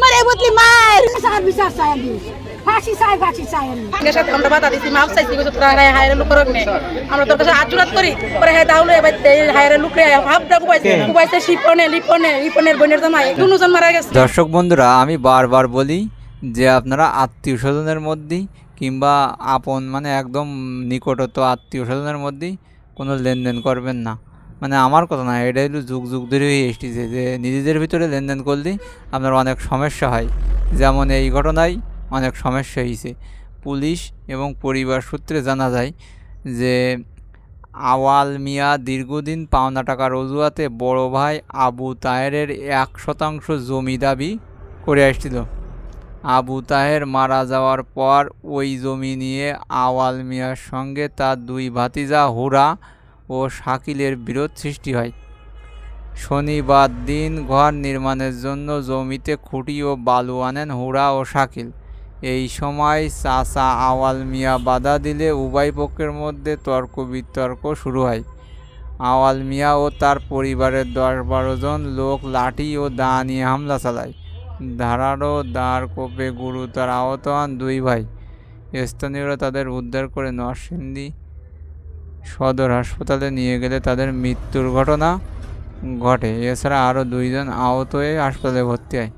মারে বদলি মার সার বিচার চাই আমি ফাঁসি চাই আমি আমরা বাধা দিছি মাপ চাইছি তোরা হায়রে লোক করক নে আমরা তোর কাছে আচুরাত করি পরে হে দাউলে এবার হায়রে লোকরে হাবডা কুবাইছে লিপনের বোনের জামাই দুজন মারা গেছে। দর্শক বন্ধুরা, আমি বারবার বলি যে আপনারা আত্মীয় স্বজনের মধ্যেই কিংবা আপন মানে একদম নিকটত আত্মীয় স্বজনের মধ্যেই কোনো লেনদেন করবেন না। মানে আমার কথা না, এটা হলো যুগ যুগ ধরে হয়ে এসেছে যে নিজেদের ভিতরে লেনদেন করলেই আপনার অনেক সমস্যা হয়। যেমন এই ঘটনায় অনেক সমস্যা হয়েছে। পুলিশ এবং পরিবার সূত্রে জানা যায় যে আওয়াল মিয়া দীর্ঘদিন পাওনা টাকার অজুহাতে বড় ভাই আবু তাহেরের 1% জমি দাবি করে আসছিল। আবু তাহের মারা যাওয়ার পর ওই জমি নিয়ে আওয়াল মিয়ার সঙ্গে তার দুই ভাতিজা হুরা ও শাকিলের বিরোধ সৃষ্টি হয়। শনিবার দিন ঘর নির্মাণের জন্য জমিতে খুঁটি ও বালু আনেন হুরা ও শাকিল। এই সময় চাচা আওয়াল মিয়া বাধা দিলে উভয় পক্ষের মধ্যে তর্ক বিতর্ক শুরু হয়। আওয়াল মিয়া ও তার পরিবারের 10-12 জন লোক লাঠি ও দা নিয়ে হামলা চালায়। ধারালো দাঁড় কোপে গুরুতর আহত হন দুই ভাই। স্থানীয়রা তাদের উদ্ধার করে নরসিংদী সদর হাসপাতালে নিয়ে গেলে তাদের মৃত্যুর ঘটনা ঘটে। এছাড়া আরও 2 জন আহত হয়ে হাসপাতালে ভর্তি হয়।